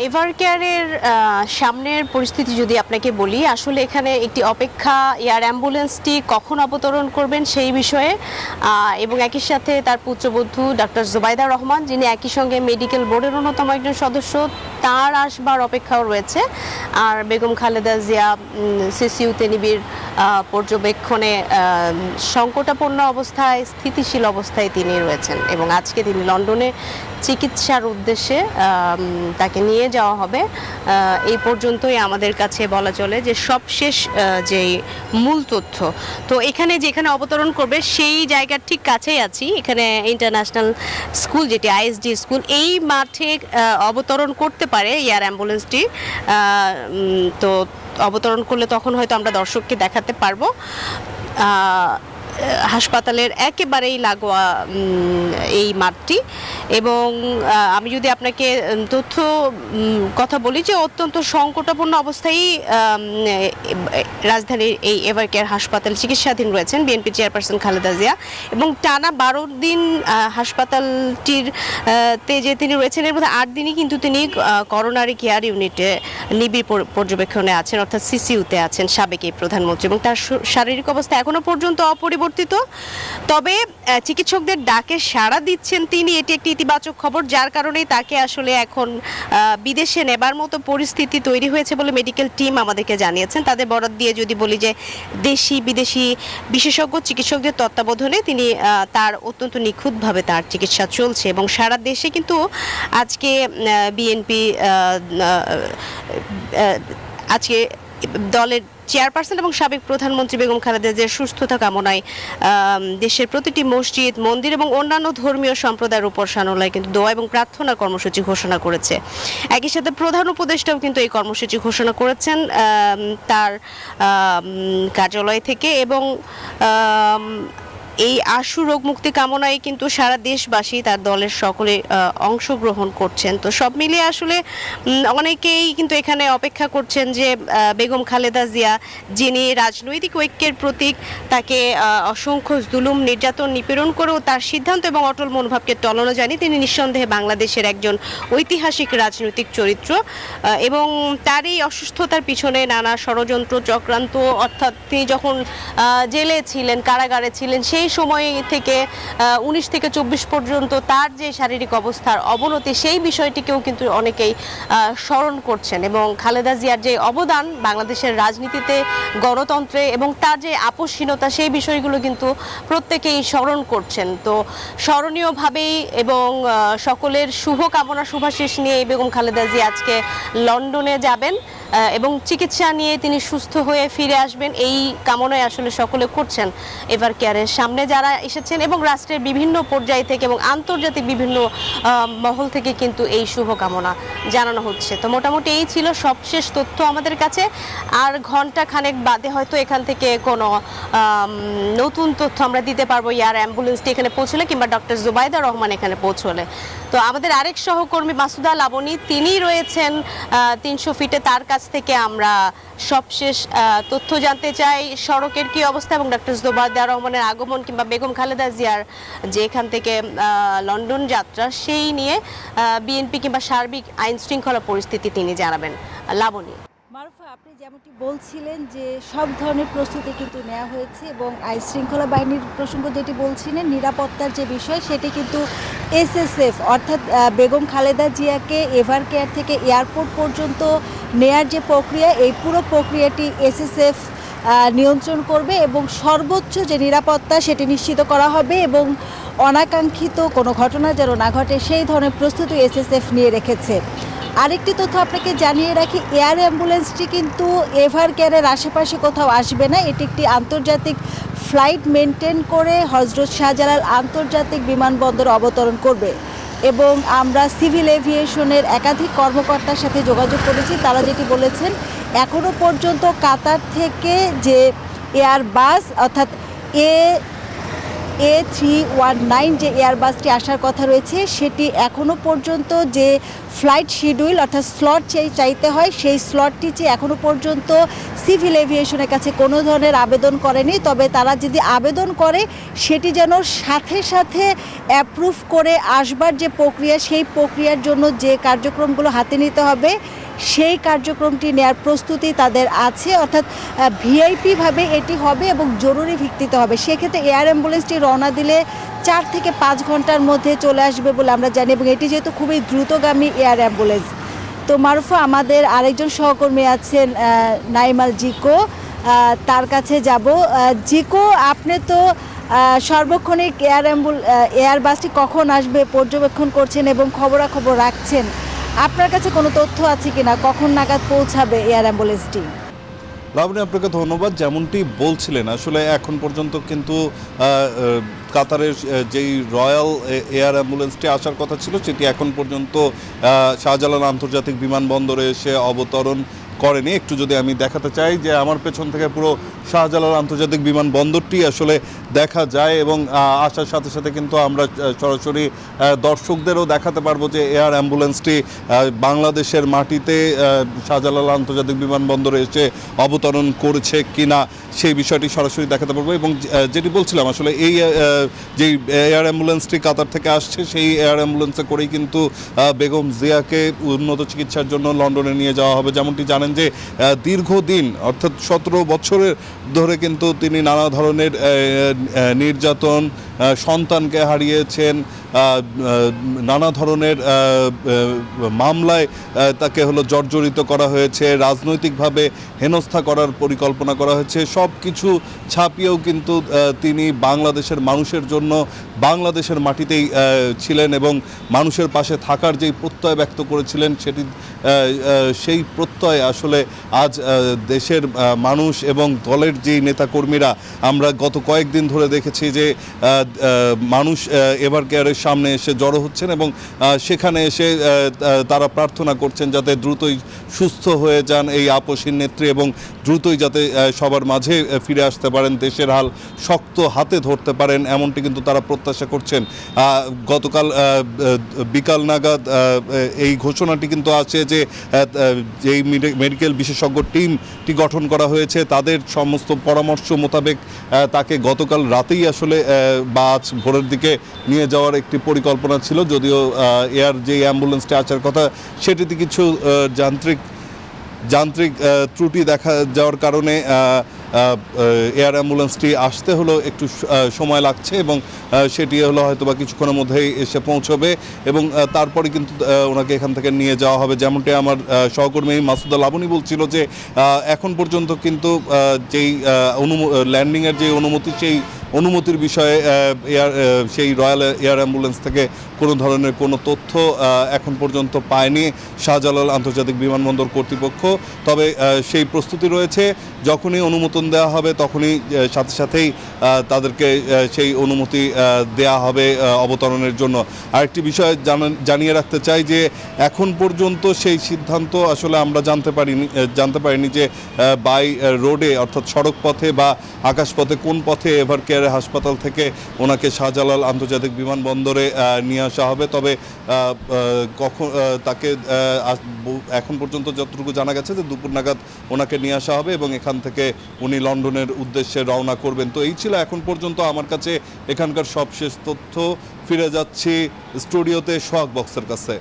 এভারকেয়ারের সামনের পরিস্থিতি যদি আপনাকে বলি, আসলে এখানে একটি অপেক্ষা এয়ার অ্যাম্বুলেন্সটি কখন অবতরণ করবেন সেই বিষয়ে, এবং একই সাথে তার পুত্রবধূ ডাক্তার জুবাইদা রহমান, যিনি একই সঙ্গে মেডিকেল বোর্ডের অন্যতম একজন সদস্য, তার আসবার অপেক্ষাও রয়েছে। আর বেগম খালেদা জিয়া সিসিউতে নিবিড় পর্যবেক্ষণে সংকটাপন্ন অবস্থায়, স্থিতিশীল অবস্থায় তিনি রয়েছেন এবং আজকে তিনি লন্ডনে চিকিৎসার উদ্দেশ্যে তাকে নিয়ে যাওয়া হবে। এই পর্যন্তই আমাদের কাছে বলা চলে যে সবশেষ যেই মূল তথ্য। তো যেখানে অবতরণ করবে সেই জায়গার ঠিক কাছেই আছি, এখানে ইন্টারন্যাশনাল স্কুল, যেটি আইএসডি স্কুল, এই মাঠে অবতরণ করতে পারে এয়ার অ্যাম্বুলেন্সটি। তো অবতরণ করলে তখন হয়তো আমরা দর্শককে দেখাতে পারবো। হাসপাতালের একেবারেই লাগোয়া এই মাঠটি। এবং আমি যদি আপনাকে তথ্য কথা বলি যে অত্যন্ত সংকটাপন্ন অবস্থায় রাজধানীর এই এভারকেয়ার হাসপাতাল চিকিৎসাধীন রয়েছেন বিএনপি চেয়ারপারসন খালেদা জিয়া, এবং টানা 12 দিন হাসপাতালটির যে তিনি রয়েছেন, এর মধ্যে 8 দিনই কিন্তু তিনি করোনারি কেয়ার ইউনিটে নিবিড় পর্যবেক্ষণে আছেন, অর্থাৎ সিসিউতে আছেন সাবেক এই প্রধানমন্ত্রী, এবং তার শারীরিক অবস্থা এখনো পর্যন্ত অপরিবর্তিত। তবে চিকিৎসকদের ডাকে সাড়া দিচ্ছেন তিনি, এটি একটি ইতিবাচক খবর, যার কারণেই তাকে আসলে এখন বিদেশে নেবার মতো পরিস্থিতি তৈরি হয়েছে বলে মেডিকেল টিম আমাদেরকে জানিয়েছেন। তাদের বরাত দিয়ে যদি বলি যে দেশি বিদেশি বিশেষজ্ঞ চিকিৎসকদের তত্ত্বাবধানে তিনি তার অত্যন্ত নিখুঁতভাবে তার চিকিৎসা চলছে, এবং সারা দেশে কিন্তু আজকে বিএনপি আজকে দলের চেয়ারপারসন এবং সাবেক প্রধানমন্ত্রী বেগম খালেদা জিয়ার সুস্থতা কামনায় দেশের প্রতিটি মসজিদ, মন্দির এবং অন্যান্য ধর্মীয় সম্প্রদায়ের উপাসনালয়ে কিন্তু দোয়া এবং প্রার্থনা কর্মসূচি ঘোষণা করেছে। একই সাথে প্রধান উপদেষ্টাও কিন্তু এই কর্মসূচি ঘোষণা করেছেন তার কার্যালয় থেকে, এবং এই আশু রোগ মুক্তি কামনায় কিন্তু সারা দেশবাসী, তার দলের সকলে অংশগ্রহণ করছেন। তো সব মিলিয়ে আসলে অনেকেই কিন্তু এখানে অপেক্ষা করছেন যে বেগম খালেদা জিয়া, যিনি রাজনৈতিক ঐক্যের প্রতীক, তাকে অসংখ্য জুলুম, নির্যাতন, নিপীড়ন করেও তার সিদ্ধান্ত এবং অটল মনোভাবকে টলানো যায়নি। তিনি নিঃসন্দেহে বাংলাদেশের একজন ঐতিহাসিক রাজনৈতিক চরিত্র, এবং তার এই অসুস্থতার পিছনে নানা ষড়যন্ত্র, চক্রান্ত, অর্থাৎ তিনি যখন জেলে ছিলেন, কারাগারে ছিলেন, সেই সময় থেকে 19 থেকে 24 পর্যন্ত তার যে শারীরিক অবস্থার অবনতি, সেই বিষয়টিকেও কিন্তু অনেকেই স্মরণ করছেন, এবং খালেদা জিয়ার যে অবদান বাংলাদেশের রাজনীতিতে, গণতন্ত্রে, এবং তার যে আপসহীনতা, সেই বিষয়গুলো কিন্তু প্রত্যেকেই স্মরণ করছেন। তো স্মরণীয়ভাবেই এবং সকলের শুভকামনা, শুভাশিস নিয়ে বেগম খালেদা জিয়া আজকে লন্ডনে যাবেন এবং চিকিৎসা নিয়ে তিনি সুস্থ হয়ে ফিরে আসবেন, এই কামনায় আসলে সকলে করছেন এভারকেয়ারের সামনে যারা এসেছেন, এবং রাষ্ট্রের বিভিন্ন পর্যায় থেকে এবং আন্তর্জাতিক বিভিন্ন মহল থেকে কিন্তু এই শুভকামনা জানানো হচ্ছে। তো মোটামুটি এই ছিল সবশেষ তথ্য আমাদের কাছে। আর ঘন্টা খানেক বাদে হয়তো এখান থেকে কোনো নতুন তথ্য আমরা দিতে পারবো এয়ার অ্যাম্বুলেন্সটি এখানে পৌঁছলে, কিংবা ডক্টর জুবাইদা রহমান এখানে পৌঁছলে। তো আমাদের আরেক সহকর্মী মাসুদা লাবণী, তিনি রয়েছেন 300 ফিটে, তার কাছ থেকে আমরা সবশেষ তথ্য জানতে চাই সড়কের কি অবস্থা, এবং ডক্টর জুবাইদা রহমানের আগমন কিংবা বেগম খালেদা জিয়ার যে এখান থেকে লন্ডন যাত্রা, সেই নিয়ে বিএনপি কিংবা সার্বিক আইন শৃঙ্খলা পরিস্থিতি তিনি জানাবেন। লাবণী। মারুফা, আপনি যেমনটি বলছিলেন যে সব ধরনের প্রস্তুতি কিন্তু নেওয়া হয়েছে, এবং আইন শৃঙ্খলা বাহিনীর প্রসঙ্গ যেটি বলছিলেন, নিরাপত্তার যে বিষয়, সেটি কিন্তু এসএসএফ অর্থাৎ বেগম খালেদা জিয়াকে এভারকেয়ার থেকে এয়ারপোর্ট পর্যন্ত নেয়ার যে প্রক্রিয়া, এই পুরো প্রক্রিয়াটি এসএসএফ নিয়ন্ত্রণ করবে, এবং সর্বোচ্চ যে নিরাপত্তা সেটি নিশ্চিত করা হবে, এবং অনাকাঙ্ক্ষিত কোনো ঘটনা যেন না ঘটে সেই ধরনের প্রস্তুতি এসএসএফ নিয়ে রেখেছে। আরেকটি তথ্য আপনাকে জানিয়ে রাখি, এয়ার অ্যাম্বুলেন্সটি কিন্তু এভারকেয়ারের আশেপাশে কোথাও আসবে না। এটি একটি আন্তর্জাতিক ফ্লাইট মেনটেন করে হজরত শাহজালাল আন্তর্জাতিক বিমানবন্দরে অবতরণ করবে, এবং আমরা সিভিল এভিয়েশনের একাধিক কর্মকর্তার সাথে যোগাযোগ করেছি। তারা যেটি বলেছেন, এখনও পর্যন্ত কাতার থেকে যে এয়ারবাস অর্থাৎ A319 যে এয়ারবাসটি আসার কথা রয়েছে সেটি এখনও পর্যন্ত যে ফ্লাইট শিডিউল অর্থাৎ স্লট চাইতে হয় সেই স্লটটি চেয়ে এখনও পর্যন্ত সিভিল এভিয়েশনের কাছে কোনো ধরনের আবেদন করেনি। তবে তারা যদি আবেদন করে সেটি যেন সাথে সাথে অ্যাপ্রুভ করে আসবার যে প্রক্রিয়া, সেই প্রক্রিয়ার জন্য যে কার্যক্রমগুলো হাতে নিতে হবে সেই কার্যক্রমটি নেয়ার প্রস্তুতি তাদের আছে। অর্থাৎ ভিআইপিভাবে এটি হবে এবং জরুরি ভিত্তিতে হবে। সেক্ষেত্রে এয়ার অ্যাম্বুলেন্সটি রওনা দিলে 4 থেকে 5 ঘন্টার মধ্যে চলে আসবে বলে আমরা জানি, এবং এটি যেহেতু খুবই দ্রুতগামী এয়ার অ্যাম্বুলেন্স। তো মারুফা, আমাদের আরেকজন সহকর্মী আছেন নাইমাল জিকো, তার কাছে যাব। জিকো, আপনি তো সার্বক্ষণিক এয়ার বাসটি কখন আসবে পর্যবেক্ষণ করছেন এবং খবরাখবর রাখছেন। আপনার কাছে কোনো তথ্য আছে কিনা কখন নাগাদ পৌঁছাবে এয়ার অ্যাম্বুলেন্সটি? লাবণী, আপনাকে ধন্যবাদ। যেমনটি বলছিলেন, আসলে এখন পর্যন্ত কিন্তু কাতারের যেই রয়্যাল এয়ার অ্যাম্বুলেন্সটি আসার কথা ছিল সেটি এখন পর্যন্ত শাহজালাল আন্তর্জাতিক বিমানবন্দরে এসে অবতরণ করেনি। একটু যদি আমি দেখাতে চাই যে আমার পেছন থেকে পুরো শাহজালাল আন্তর্জাতিক বিমানবন্দরটি আসলে দেখা যায়, এবং আসার সাথে সাথে কিন্তু আমরা সরাসরি দর্শকদেরও দেখাতে পারবো যে এয়ার অ্যাম্বুলেন্সটি বাংলাদেশের মাটিতে শাহজালাল আন্তর্জাতিক বিমানবন্দরে এসে অবতরণ করেছে কিনা সেই বিষয়টি সরাসরি দেখাতে পারবো। এবং যেটি বলছিলাম, আসলে এই যেই এয়ার অ্যাম্বুলেন্সটি কাতার থেকে আসছে সেই এয়ার অ্যাম্বুলেন্সে করেই কিন্তু বেগম জিয়াকে উন্নত চিকিৎসার জন্য লন্ডনে নিয়ে যাওয়া হবে। যেমনটি জানেন যে দীর্ঘদিন অর্থাৎ 17 বছরের ধরে কিন্তু তিনি নানা ধরনের নির্যাতন, সন্তানকে হারিয়েছেন, নানা ধরনের মামলায় তাকে জর্জরিত করা হয়েছে, রাজনৈতিকভাবে হেনস্থা করার পরিকল্পনা করা হয়েছে। সব কিছু ছাপিয়েও কিন্তু তিনি বাংলাদেশের মানুষের জন্য বাংলাদেশের মাটিতেই ছিলেন এবং মানুষের পাশে থাকার যেই প্রত্যয় ব্যক্ত করেছিলেন সেই প্রত্যয় আসলে আজ দেশের মানুষ এবং দলের যেই নেতাকর্মীরা আমরা গত কয়েকদিন ধরে দেখেছি যে মানুষ এভার কেয়ারের সামনে এসে জড়ো হচ্ছেন এবং সেখানে এসে তারা প্রার্থনা করছেন যাতে দ্রুতই সুস্থ হয়ে যান এই আপসীর নেত্রী এবং দ্রুতই যাতে সবার মাঝে ফিরে আসতে পারেন, দেশের হাল শক্ত হাতে ধরতে পারেন, এমনটি কিন্তু তারা প্রত্যাশা করছেন। গতকাল বিকাল নাগাদ এই ঘোষণাটি কিন্তু আছে যে যেই মেডিকেল বিশেষজ্ঞ টিমটি গঠন করা হয়েছে তাদের সমস্ত পরামর্শ মোতাবেক তাকে গতকাল রাতেই আসলে বা আজ ভোরের দিকে নিয়ে যাওয়ার একটি পরিকল্পনা ছিল। যদিও এয়ার যে অ্যাম্বুলেন্সটি আসার কথা সেটিতে কিছু যান্ত্রিক ত্রুটি দেখা যাওয়ার কারণে এয়ার অ্যাম্বুলেন্সটি আসতে একটু সময় লাগছে এবং সেটি হয়তো বা কিছুক্ষণের মধ্যেই এসে পৌঁছবে এবং তারপরে কিন্তু ওনাকে এখান থেকে নিয়ে যাওয়া হবে। যেমনটি আমার সহকর্মী মাসুদা লাবণী বলছিল যে এখন পর্যন্ত কিন্তু যেই ল্যান্ডিংয়ের যে অনুমতি সেই অনুমতির বিষয়ে সেই রয়্যাল এয়ার অ্যাম্বুলেন্স থেকে কোনো ধরনের কোনো তথ্য এখন পর্যন্ত পায়নি শাহজালাল আন্তর্জাতিক বিমানবন্দর কর্তৃপক্ষ। তবে সেই প্রস্তুতি রয়েছে, যখনই অনুমোদন দেওয়া হবে তখনই সাথে সাথেই তাদেরকে সেই অনুমতি দেয়া হবে অবতরণের জন্য। আরেকটি বিষয় জানিয়ে রাখতে চাই যে এখন পর্যন্ত সেই সিদ্ধান্ত আসলে আমরা জানতে পারিনি যে বাই রোডে অর্থাৎ সড়ক পথে বা আকাশপথে কোন পথে এভার কেয়ার হাসপাতাল থেকে ওনাকে শাহজালাল আন্তর্জাতিক বিমানবন্দরে নিয়ে আসা হবে। তবে কখন তাকে এখন পর্যন্ত যতটুকু জানা গেছে যে দুপুর নাগাদ ওনাকে নিয়ে আসা হবে এবং এখান থেকে উনি লন্ডনের উদ্দেশ্যে রওনা করবেন। তো এই ছিল এখন পর্যন্ত আমার কাছে এখানকার সবশেষ তথ্য। ফিরে যাচ্ছি স্টুডিওতে সোহাগ বক্সের কাছে।